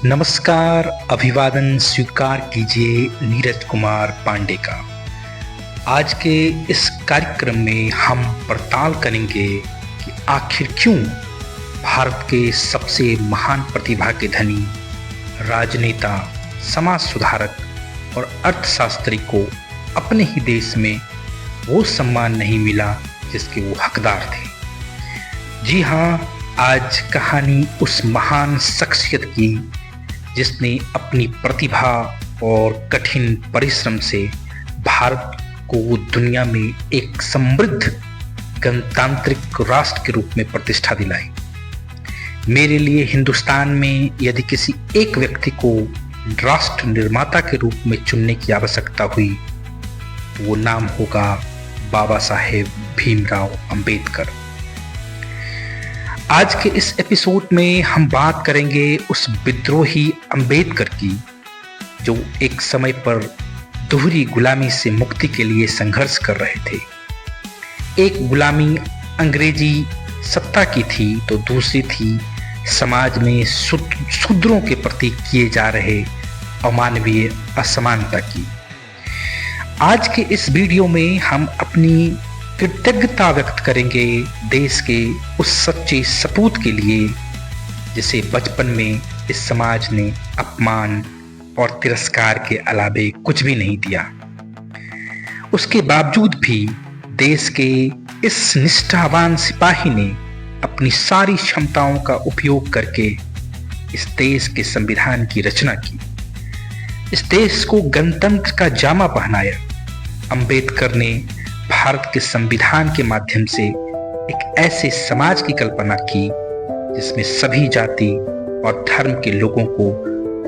नमस्कार, अभिवादन स्वीकार कीजिए नीरज कुमार पांडे का। आज के इस कार्यक्रम में हम पड़ताल करेंगे कि आखिर क्यों भारत के सबसे महान प्रतिभा के धनी, राजनेता, समाज सुधारक और अर्थशास्त्री को अपने ही देश में वो सम्मान नहीं मिला जिसके वो हकदार थे। जी हाँ, आज कहानी उस महान शख्सियत की जिसने अपनी प्रतिभा और कठिन परिश्रम से भारत को दुनिया में एक समृद्ध गणतांत्रिक राष्ट्र के रूप में प्रतिष्ठा दिलाई। मेरे लिए हिंदुस्तान में यदि किसी एक व्यक्ति को राष्ट्र निर्माता के रूप में चुनने की आवश्यकता हुई तो वो नाम होगा बाबा साहेब भीमराव अंबेडकर। आज के इस एपिसोड में हम बात करेंगे उस विद्रोही अंबेडकर की जो एक समय पर दोहरी गुलामी से मुक्ति के लिए संघर्ष कर रहे थे। एक गुलामी अंग्रेजी सत्ता की थी तो दूसरी थी समाज में शूद्रों के प्रति किए जा रहे अमानवीय असमानता की। आज के इस वीडियो में हम अपनी कृतज्ञता व्यक्त करेंगे देश के उस सच्चे सपूत के लिए जिसे बचपन में इस समाज ने अपमान और तिरस्कार के अलावे कुछ भी नहीं दिया। उसके बावजूद भी देश के इस निष्ठावान सिपाही ने अपनी सारी क्षमताओं का उपयोग करके इस देश के संविधान की रचना की, इस देश को गणतंत्र का जामा पहनाया। अंबेडकर ने भारत के संविधान के माध्यम से एक ऐसे समाज की कल्पना की जिसमें सभी जाति और धर्म के लोगों को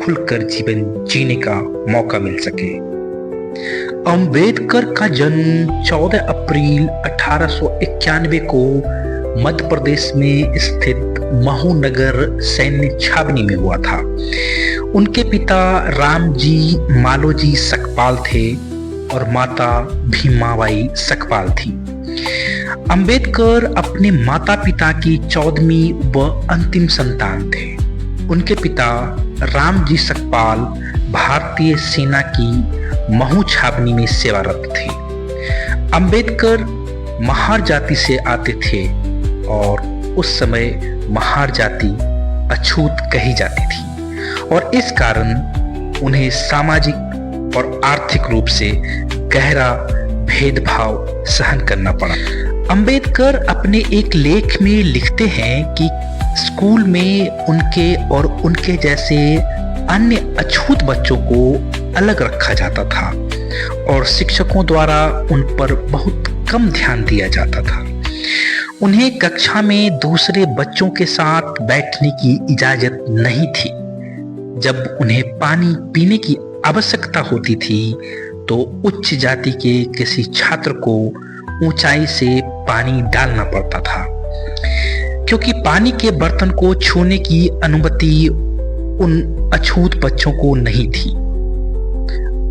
खुलकर जीवन जीने का मौका मिल सके। अंबेडकर का जन्म 14 अप्रैल 1891 को मध्य प्रदेश में स्थित महू नगर सैन्य छावनी में हुआ था। उनके पिता रामजी मालोजी सकपाल थे और माता भीमाबाई सकपाल थी। अंबेडकर अपने माता पिता की 14वीं व अंतिम संतान थे। उनके पिता रामजी सकपाल भारतीय सेना की महू छावनी में सेवारत थे। अंबेडकर महार जाति से आते थे और उस समय महार जाति अछूत कही जाती थी और इस कारण उन्हें सामाजिक और आर्थिक रूप से गहरा भेदभाव सहन करना पड़ा। अंबेडकर अपने एक लेख में लिखते हैं कि स्कूल में उनके और उनके जैसे अन्य अछूत बच्चों को अलग रखा जाता था और शिक्षकों द्वारा उन पर बहुत कम ध्यान दिया जाता था। उन्हें कक्षा में दूसरे बच्चों के साथ बैठने की इजाजत नहीं थी। जब उन्हें पानी पीने की आवश्यकता होती थी तो उच्च जाति के किसी छात्र को ऊंचाई से पानी डालना पड़ता था क्योंकि पानी के बर्तन को छूने की अनुमति उन अछूत बच्चों को नहीं थी।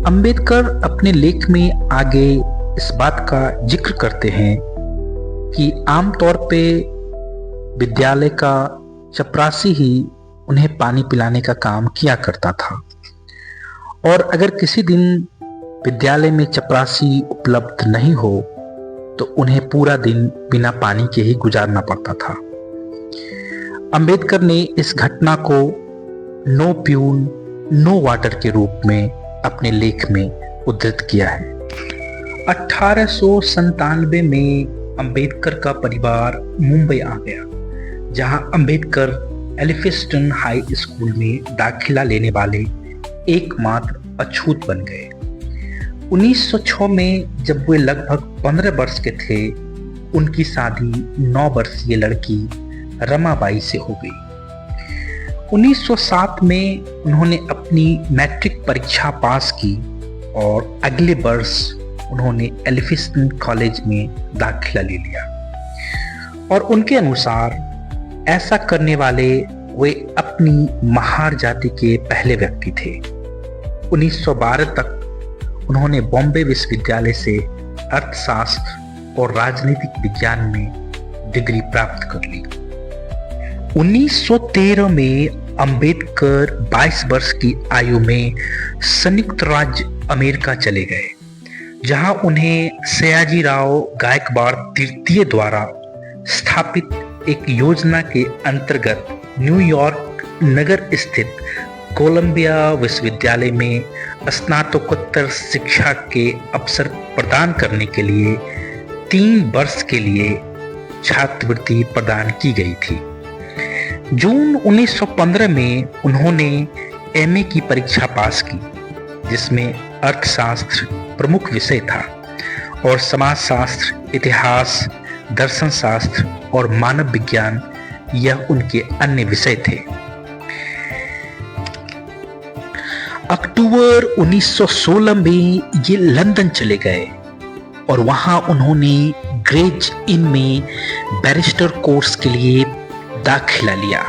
अंबेडकर अपने लेख में आगे इस बात का जिक्र करते हैं कि आमतौर पे विद्यालय का चपरासी ही उन्हें पानी पिलाने का काम किया करता था और अगर किसी दिन विद्यालय में चपरासी उपलब्ध नहीं हो तो उन्हें पूरा दिन बिना पानी के ही गुजारना पड़ता था। अंबेडकर ने इस घटना को नो प्यून नो वाटर के रूप में अपने लेख में उद्धृत किया है। 1897 में अंबेडकर का परिवार मुंबई आ गया, जहां अंबेडकर एलिफिंस्टन हाई स्कूल में दाखिला लेने वाले एकमात्र अछूत बन गए। 1906 में जब वे लगभग 15 वर्ष के थे, उनकी शादी 9 वर्षीय लड़की रमाबाई से हो गई। 1907 में उन्होंने अपनी मैट्रिक परीक्षा पास की और अगले वर्ष उन्होंने एलिफिंस्टन कॉलेज में दाखिला ले लिया और उनके अनुसार ऐसा करने वाले वे अपनी महार जाति के पहले व्यक्ति थे। 1912 तक उन्होंने बॉम्बे विश्वविद्यालय से अर्थशास्त्र और राजनीतिक विज्ञान में डिग्री प्राप्त कर ली। 1913 में अंबेडकर 22 वर्ष की आयु में संयुक्त राज्य अमेरिका चले गए, जहां उन्हें सयाजीराव गायकवाड़ तृतीय द्वारा स्थापित एक योजना के अंतर्गत न्यूयॉर्क नगर स्थित कोलंबिया विश्वविद्यालय में स्नातकोत्तर शिक्षा के अवसर प्रदान करने के लिए 3 वर्ष के लिए छात्रवृत्ति प्रदान की गई थी। जून 1915 में उन्होंने एमए की परीक्षा पास की, जिसमें अर्थशास्त्र प्रमुख विषय था और समाजशास्त्र, इतिहास, दर्शन शास्त्र और मानव विज्ञान यह उनके अन्य विषय थे। अक्टूबर 1916 में ये लंदन चले गए और वहां उन्होंने ग्रेज इन में बैरिस्टर कोर्स के लिए दाखिला लिया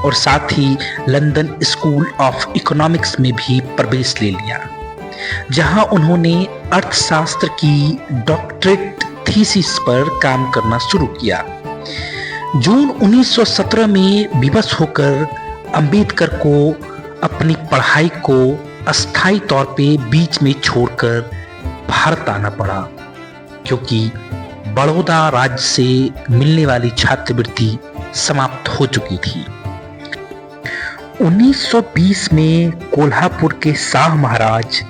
और साथ ही लंदन स्कूल ऑफ इकोनॉमिक्स में भी प्रवेश ले लिया, जहां उन्होंने अर्थशास्त्र की डॉक्टरेट थीसिस पर काम करना शुरू किया। जून 1917 में विवश होकर अंबेडकर को अपनी पढ़ाई को अस्थायी तौर पे बीच में छोड़कर भारत आना पड़ा, क्योंकि बड़ौदा राज्य से मिलने वाली छात्रवृत्ति समाप्त हो चुकी थी। 1920 में कोल्हापुर के शाह महाराज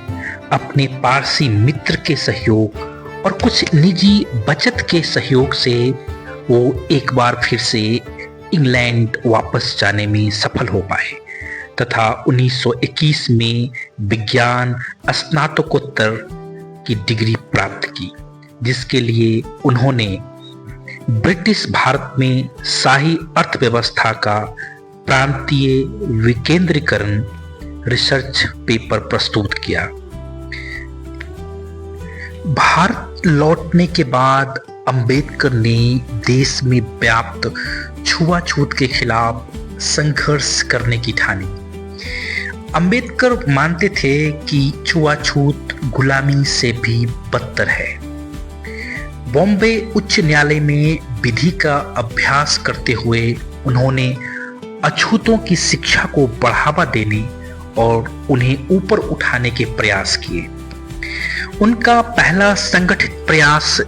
अपने पारसी मित्र के सहयोग और कुछ निजी बचत के सहयोग से वो एक बार फिर से इंग्लैंड वापस जाने में सफल हो पाए तथा 1921 में विज्ञान स्नातकोत्तर की डिग्री प्राप्त की, जिसके लिए उन्होंने ब्रिटिश भारत में शाही अर्थव्यवस्था का प्रांतीय विकेंद्रीकरण रिसर्च पेपर प्रस्तुत किया। भारत लौटने के बाद अंबेडकर ने देश में व्याप्त छुआछूत के खिलाफ संघर्ष करने की ठानी। अंबेडकर मानते थे कि छुआछूत गुलामी से भी बदतर है। बॉम्बे उच्च न्यायालय में विधि का अभ्यास करते हुए उन्होंने अछूतों की शिक्षा को बढ़ावा देने और उन्हें ऊपर उठाने के प्रयास किए। उनका पहला संगठित प्रयास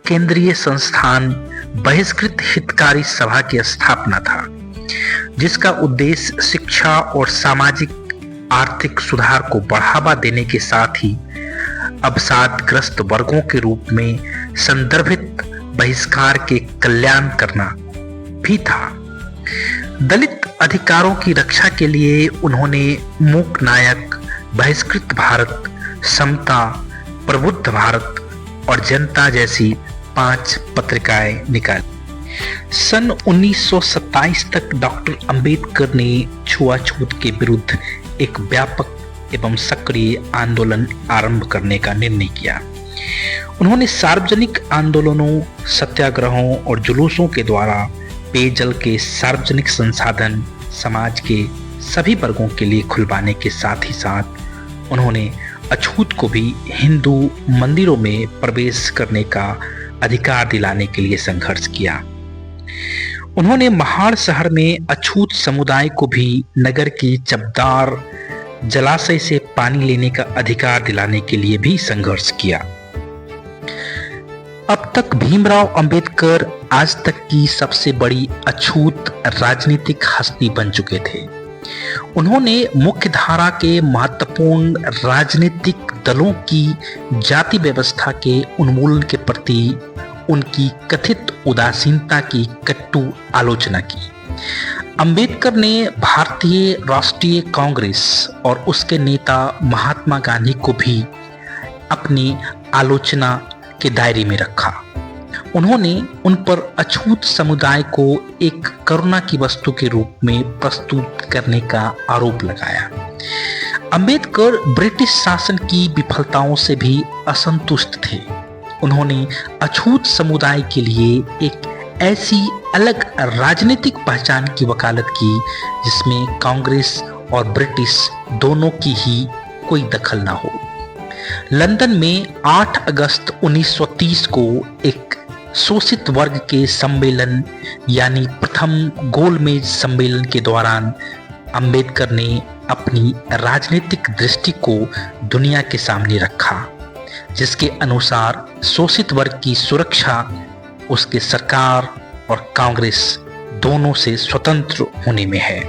केंद्रीय संस्थान बहिष्कृत हितकारी सभा की स्थापना था, जिसका उद्देश्य शिक्षा और सामाजिक आर्थिक सुधार को बढ़ावा देने के साथ ही अवसादग्रस्त वर्गों के रूप में संदर्भित बहिष्कार के कल्याण करना भी था। दलित अधिकारों की रक्षा के लिए उन्होंने मूक नायक, बहिष्कृत भारत, समता, प्रबुद्ध भारत और जनता जैसी 5 पत्रिकाएं निकाली। सन 1927 तक डॉक्टर अंबेडकर ने छुआछूत के विरुद्ध एक व्यापक एवं सक्रिय आंदोलन आरंभ करने का निर्णय किया। उन्होंने सार्वजनिक आंदोलनों, सत्याग्रहों और जुलूसों के द्वारा पेयजल के सार्वजनिक संसाधन समाज के सभी वर्गों के लिए खुलवाने के साथ ही साथ उन्होंने अछूत को भी हिंदू मंदिरों में प्रवेश करने का अधिकार दिलाने के लिए संघर्ष किया। उन्होंने महाड़ शहर में अछूत समुदाय को भी नगर की चबदार जलाशय से पानी लेने का अधिकार दिलाने के लिए भी संघर्ष किया। अब तक भीमराव अंबेडकर आज तक की सबसे बड़ी अछूत राजनीतिक हस्ती बन चुके थे। उन्होंने मुख्यधारा के महत्वपूर्ण राजनीतिक दलों की जाति व्यवस्था के उन्मूलन के प्रति उनकी कथित उदासीनता की कट्टू आलोचना की। अंबेडकर ने भारतीय राष्ट्रीय कांग्रेस और उसके नेता महात्मा गांधी को भी अपनी आलोचना के दायरे में रखा। उन्होंने उन पर अछूत समुदाय को एक करुणा की वस्तु के रूप में प्रस्तुत करने का आरोप लगाया। अंबेडकर ब्रिटिश शासन की विफलताओं से भी असंतुष्ट थे। उन्होंने अछूत समुदाय के लिए एक ऐसी अलग राजनीतिक पहचान की वकालत की जिसमें कांग्रेस और ब्रिटिश दोनों की ही कोई दखल ना हो। लंदन में 8 अगस्त 1930 को एक शोषित वर्ग के सम्मेलन यानी प्रथम गोलमेज सम्मेलन के दौरान अंबेडकर ने अपनी राजनीतिक दृष्टि को दुनिया के सामने रखा, जिसके अनुसार शोषित वर्ग की सुरक्षा उसके सरकार और कांग्रेस दोनों से स्वतंत्र होने में है।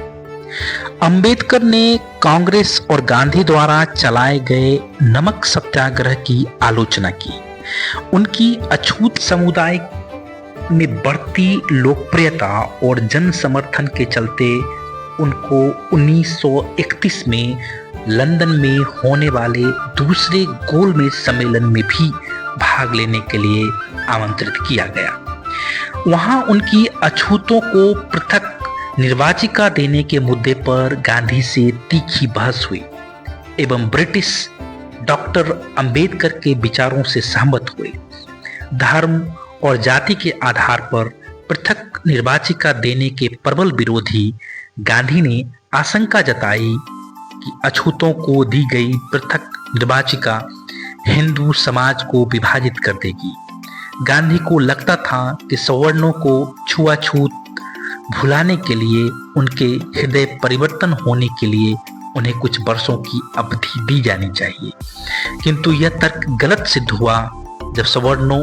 अंबेडकर ने कांग्रेस और गांधी द्वारा चलाए गए नमक सत्याग्रह की आलोचना की। उनकी अछूत समुदाय में बढ़ती लोकप्रियता और जन समर्थन के चलते उनको 1931 में लंदन में होने वाले दूसरे गोलमेज सम्मेलन में भी भाग लेने के लिए आमंत्रित किया गया। वहां उनकी अछूतों को पृथक निर्वाचिका देने के मुद्दे पर गांधी से तीखी बहस हुई एवं ब्रिटिश डॉक्टर अंबेडकर के विचारों से सहमत हुए। धर्म और जाति के आधार पर पृथक निर्वाचिका देने के प्रबल विरोधी गांधी ने आशंका जताई कि अछूतों को दी गई पृथक निर्वाचिका हिंदू समाज को विभाजित कर देगी। गांधी को लगता था कि सवर्णों को छुआछूत भुलाने के लिए, उनके हृदय परिवर्तन होने के लिए उन्हें कुछ वर्षों की अवधि दी जानी चाहिए। किंतु यह तर्क गलत सिद्ध हुआ जब सवर्णों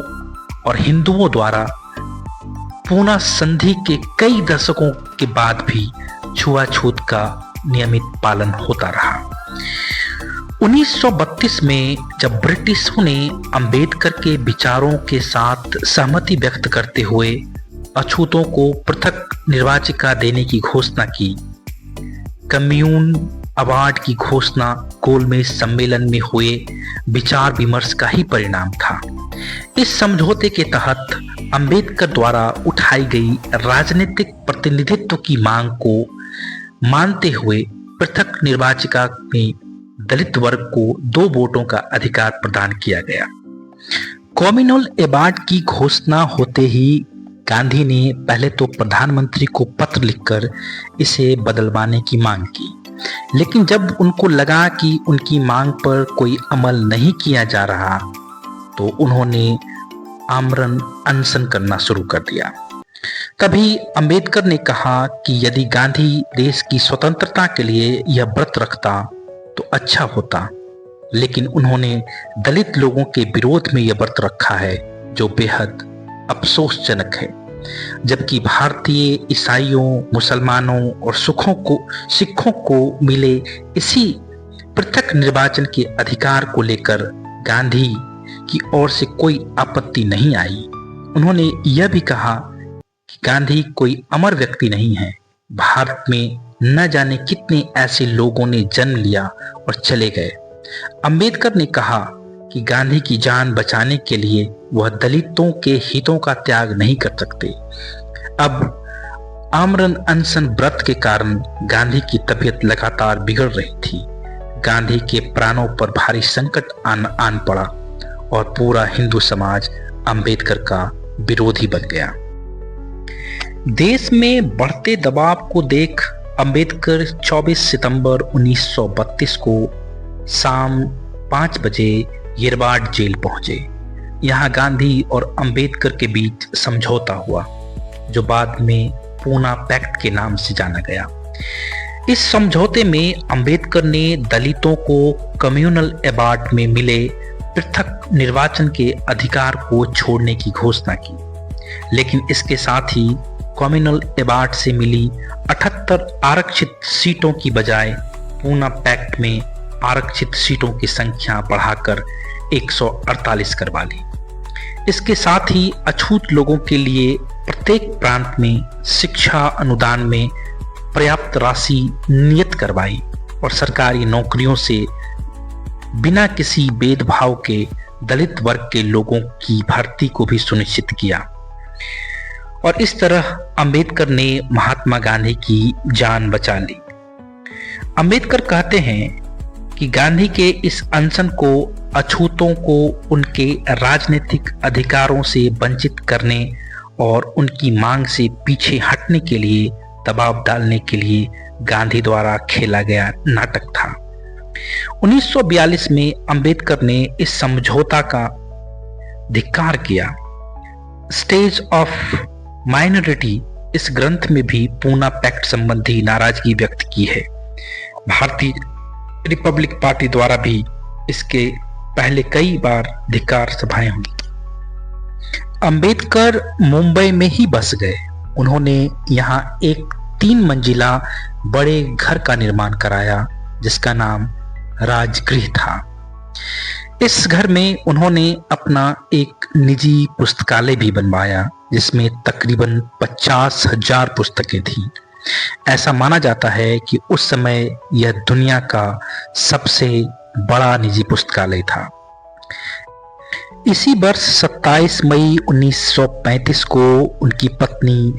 और हिंदुओं द्वारा पूना संधि के कई दशकों के बाद भी छुआछूत का नियमित पालन होता रहा। 1932 में जब ब्रिटिशों ने अंबेडकर के विचारों के साथ सहमति व्यक्त करते हुए अछूतों को पृथक निर्वाचिका देने की घोषणा की, कम्यून अवार्ड की घोषणा गोलमेज सम्मेलन में हुए विचार विमर्श का ही परिणाम था। इस समझौते के तहत अंबेडकर द्वारा उठाई गई राजनीतिक प्रतिनिधित्व की मांग को मानते हुए पृथक निर्वाचिका में दलित वर्ग को 2 वोटों का अधिकार प्रदान किया गया। कम्युनल अवार्ड की घोषणा होते ही गांधी ने पहले तो प्रधानमंत्री को पत्र लिखकर इसे बदलवाने की मांग की, लेकिन जब उनको लगा कि उनकी मांग पर कोई अमल नहीं किया जा रहा तो उन्होंने आमरण अनशन करना शुरू कर दिया। तभी अंबेडकर ने कहा कि यदि गांधी देश की स्वतंत्रता के लिए यह व्रत रखता तो अच्छा होता, लेकिन उन्होंने दलित लोगों के विरोध में यह व्रत रखा है जो बेहद अफसोसजनक है। जबकि भारतीय ईसाइयों, मुसलमानों और सिखों को मिले इसी पृथक निर्वाचन के अधिकार को लेकर गांधी की ओर से कोई आपत्ति नहीं आई। उन्होंने यह भी कहा कि गांधी कोई अमर व्यक्ति नहीं है। भारत में न जाने कितने ऐसे लोगों ने जन्म लिया और चले गए। अंबेडकर ने कहा कि गांधी की जान बचाने के लिए वह दलितों के हितों का त्याग नहीं कर सकते। अब आमरण अनशन व्रत के कारण गांधी की तबीयत लगातार बिगड़ रही थी। गांधी के प्राणों पर भारी संकट आन पड़ा और पूरा हिंदू समाज अंबेडकर का विरोधी बन गया। देश में बढ़ते दबाव को देख अंबेडकर 24 सितंबर 1932 को शाम 5 बजे येरवाड जेल पहुंचे। यहां गांधी और अंबेडकर के बीच समझौता हुआ, जो बाद में पूना पैक्ट के नाम से जाना गया। इस समझौते में अंबेडकर ने दलितों को कम्युनल अवार्ड में मिले पृथक निर्वाचन के अधिकार को छोड़ने की घोषणा की, लेकिन इसके साथ ही कम्युनल अवार्ड से मिली 78 आरक्षित सीटों की बजाय पूना पैक्ट में आरक्षित सीटों की संख्या बढ़ाकर 148 करवा ली। इसके साथ ही अछूत लोगों के लिए प्रत्येक प्रांत में शिक्षा अनुदान में पर्याप्त राशि नियत करवाई और सरकारी नौकरियों से बिना किसी भेदभाव के दलित वर्ग के लोगों की भर्ती को भी सुनिश्चित किया। और इस तरह अंबेडकर ने महात्मा गांधी की जान बचा ली। अंबेडकर कहते हैं कि गांधी के इस अनशन को अछूतों को उनके राजनीतिक अधिकारों से वंचित करने और उनकी मांग से पीछे हटने के लिए दबाव डालने के लिए गांधी द्वारा खेला गया नाटक था। 1942 में अंबेडकर ने इस समझौता का धिक्कार किया स्टेज ऑफ माइनॉरिटी इस ग्रंथ में भी पूना पैक्ट संबंधी नाराजगी व्यक्त की है। भारतीय रिपब्लिक पार्टी द्वारा भी इसके पहले कई बार धिक्कार सभाएं हुई। अंबेडकर मुंबई में ही बस गए। उन्होंने यहाँ एक 3 मंजिला बड़े घर का निर्माण कराया जिसका नाम राजगृह था। इस घर में उन्होंने अपना एक निजी पुस्तकालय भी बनवाया जिसमें तकरीबन 50,000 पुस्तकें थीं। ऐसा माना जाता है कि उस समय यह दुनिया का सबसे बड़ा निजी पुस्तकालय था। इसी वर्ष 27 मई 1935 को उनकी पत्नी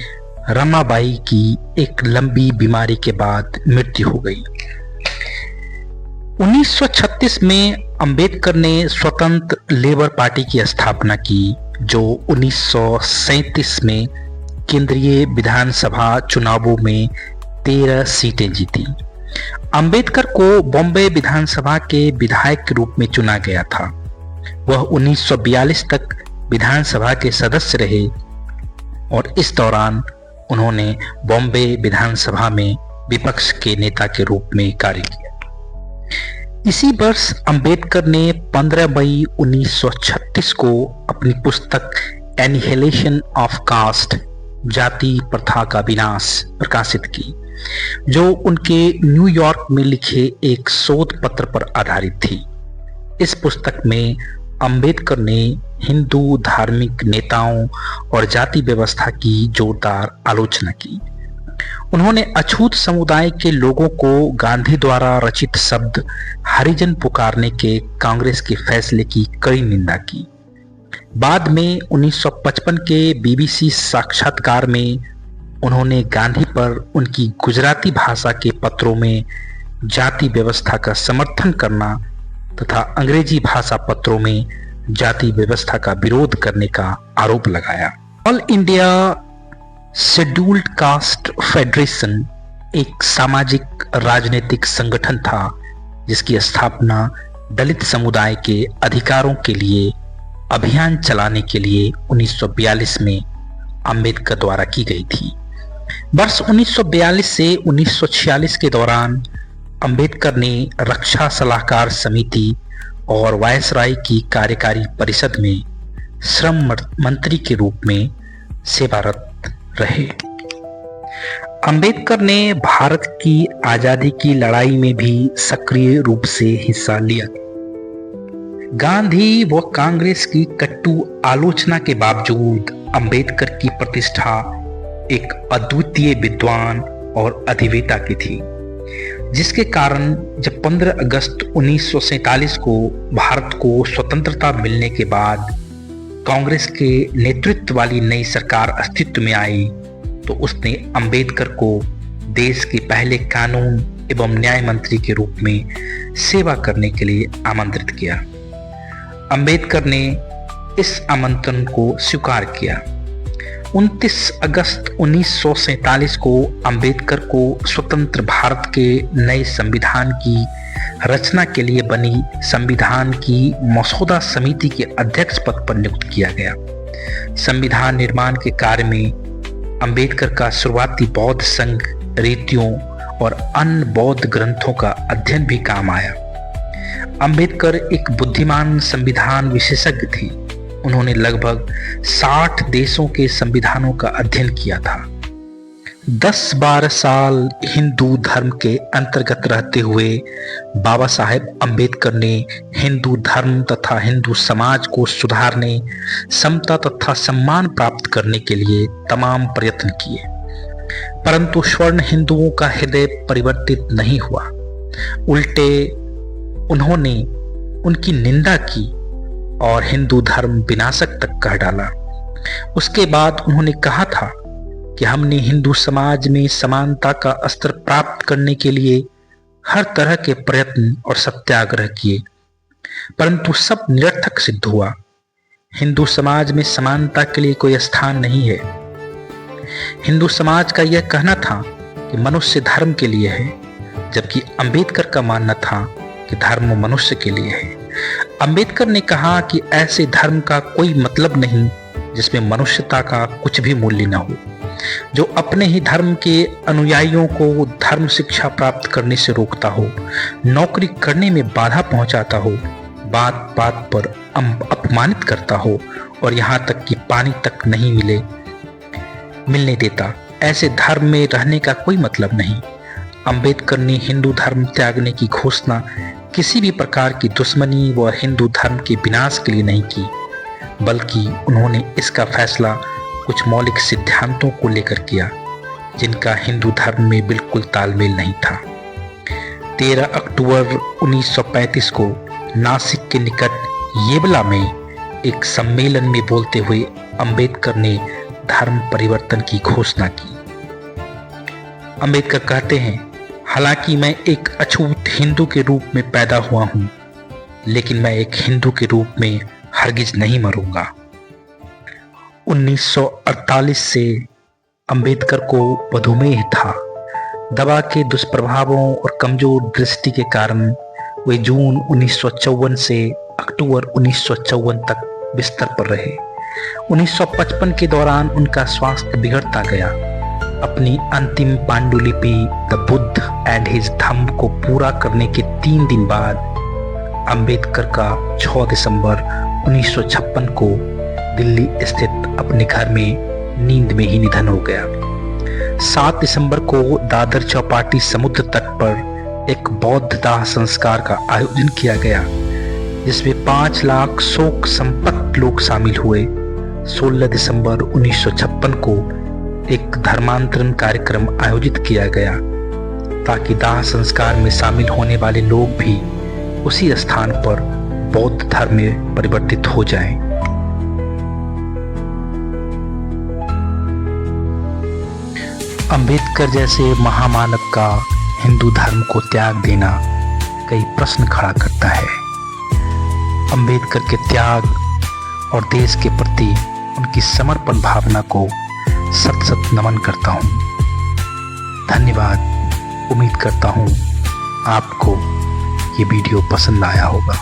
रमाबाई की एक लंबी बीमारी के बाद मृत्यु हो गई। 1936 में अंबेडकर ने स्वतंत्र लेबर पार्टी की स्थापना की जो 1937 में केंद्रीय विधानसभा चुनावों में 13 सीटें जीती। अंबेडकर को बॉम्बे विधानसभा के विधायक के रूप में चुना गया था। वह 1942 तक विधानसभा के सदस्य रहे और इस दौरान उन्होंने बॉम्बे विधानसभा में विपक्ष के नेता के रूप में कार्य किया। इसी वर्ष अंबेडकर ने 15 मई 1936 को अपनी पुस्तक एनिहिलेशन ऑफ कास्ट जाति प्रथा का विनाश प्रकाशित की जो उनके न्यूयॉर्क में लिखे एक शोध पत्र पर आधारित थी। इस पुस्तक में अंबेडकर ने हिंदू धार्मिक नेताओं और जाति व्यवस्था की जोरदार आलोचना की। उन्होंने अछूत समुदाय के लोगों को गांधी द्वारा रचित शब्द हरिजन पुकारने के कांग्रेस के फैसले की कड़ी निंदा की। बाद में 1955 के बीबीसी साक्षात्कार में उन्होंने गांधी पर उनकी गुजराती भाषा के पत्रों में जाति व्यवस्था का समर्थन करना तथा अंग्रेजी भाषा पत्रों में जाति व्यवस्था का विरोध करने का आरोप लगाया। All India scheduled caste federation एक सामाजिक राजनीतिक संगठन था जिसकी स्थापना दलित समुदाय के अधिकारों के लिए अभियान चलाने के लिए 1942 में अंबेडकर द्वारा की गई थी। वर्ष 1942 से 1946 के दौरान अंबेडकर ने रक्षा सलाहकार समिति और वायसराय की कार्यकारी परिषद में श्रम मंत्री के रूप में सेवारत रहे। अंबेडकर ने भारत की आजादी की लड़ाई में भी सक्रिय रूप से हिस्सा लिया। गांधी व कांग्रेस की कट्टू आलोचना के बावजूद अंबेडकर की प्रतिष्ठा एक अद्वितीय विद्वान और अधिवेता की थी, जिसके कारण जब 15 अगस्त 1947 को भारत को स्वतंत्रता मिलने के बाद कांग्रेस के नेतृत्व वाली नई सरकार अस्तित्व में आई तो उसने अंबेडकर को देश के पहले कानून एवं न्याय मंत्री के रूप में सेवा करने के लिए आमंत्रित किया। अंबेडकर ने इस आमंत्रण को स्वीकार किया। 29 अगस्त 1947 को अंबेडकर को स्वतंत्र भारत के नए संविधान की रचना के लिए बनी संविधान की मसौदा समिति के अध्यक्ष पद पर नियुक्त किया गया। संविधान निर्माण के कार्य में अंबेडकर का शुरुआती बौद्ध संघ रीतियों और अन्य बौद्ध ग्रंथों का अध्ययन भी काम आया। अंबेडकर एक बुद्धिमान संविधान विशेषज्ञ थे। उन्होंने लगभग 60 देशों के संविधानों का अध्ययन किया था। 10-12 साल हिंदू धर्म के अंतर्गत रहते हुए बाबा साहेब अंबेडकर ने हिंदू धर्म तथा हिंदू समाज को सुधारने, समता तथा सम्मान प्राप्त करने के लिए तमाम प्रयत्न किए, परंतु स्वर्ण हिंदुओं का हृदय परिवर्तित नहीं हुआ। उल्टे उन्होंने उनकी निंदा की और हिंदू धर्म विनाशक तक कह डाला। उसके बाद उन्होंने कहा था कि हमने हिंदू समाज में समानता का स्तर प्राप्त करने के लिए हर तरह के प्रयत्न और सत्याग्रह किए, परंतु सब निरर्थक सिद्ध हुआ। हिंदू समाज में समानता के लिए कोई स्थान नहीं है। हिंदू समाज का यह कहना था कि मनुष्य धर्म के लिए है, जबकि अंबेडकर का मानना था कि धर्म मनुष्य के लिए है। अंबेडकर ने कहा कि ऐसे धर्म का कोई मतलब नहीं जिसमें मनुष्यता का कुछ भी मूल्य न हो, जो अपने ही धर्म के अनुयायियों को धर्म शिक्षा प्राप्त करने से रोकता हो, नौकरी करने में बाधा पहुंचाता हो, बात बात पर अपमानित करता हो और यहाँ तक कि पानी तक नहीं मिलने देता, ऐसे धर्म में रहने का कोई मतलब नहीं। अंबेडकर ने हिंदू धर्म त्यागने की घोषणा किसी भी प्रकार की दुश्मनी व हिंदू धर्म के विनाश के लिए नहीं की, बल्कि उन्होंने इसका फैसला कुछ मौलिक सिद्धांतों को लेकर किया जिनका हिंदू धर्म में बिल्कुल तालमेल नहीं था। 13 अक्टूबर 1935 को नासिक के निकट येवला में एक सम्मेलन में बोलते हुए अंबेडकर ने धर्म परिवर्तन की घोषणा की। अंबेडकर कहते हैं, हालांकि मैं एक अछूत हिंदू के रूप में पैदा हुआ हूं, लेकिन मैं एक हिंदू के रूप में हरगिज नहीं मरूंगा। 1948 से अंबेडकर को मधुमेह था। दवा के दुष्प्रभावों और कमजोर दृष्टि के कारण वे जून 1954 से अक्टूबर 1954 तक बिस्तर पर रहे। 1955 के दौरान उनका स्वास्थ्य बिगड़ता गया। अपनी अंतिम पांडुलिपि the Buddha and his thumb को पूरा करने के 3 दिन बाद अंबेडकर का 6 दिसंबर 1956 को दिल्ली स्थित अपने घर में नींद में ही निधन हो गया। 7 दिसंबर को दादर चौपाटी समुद्र तट पर एक बौद्ध दाह संस्कार का आयोजन किया गया, जिसमें 5 लाख शोक संपन्न लोग शामिल हुए। 16 दिसंबर 1956 को एक धर्मांतरण कार्यक्रम आयोजित किया गया ताकि दाह संस्कार में शामिल होने वाले लोग भी उसी स्थान पर बौद्ध धर्म में परिवर्तित हो जाएं। अंबेडकर जैसे महामानव का हिंदू धर्म को त्याग देना कई प्रश्न खड़ा करता है। अंबेडकर के त्याग और देश के प्रति उनकी समर्पण भावना को सत सत नमन करता हूँ। धन्यवाद। उम्मीद करता हूँ आपको ये वीडियो पसंद आया होगा।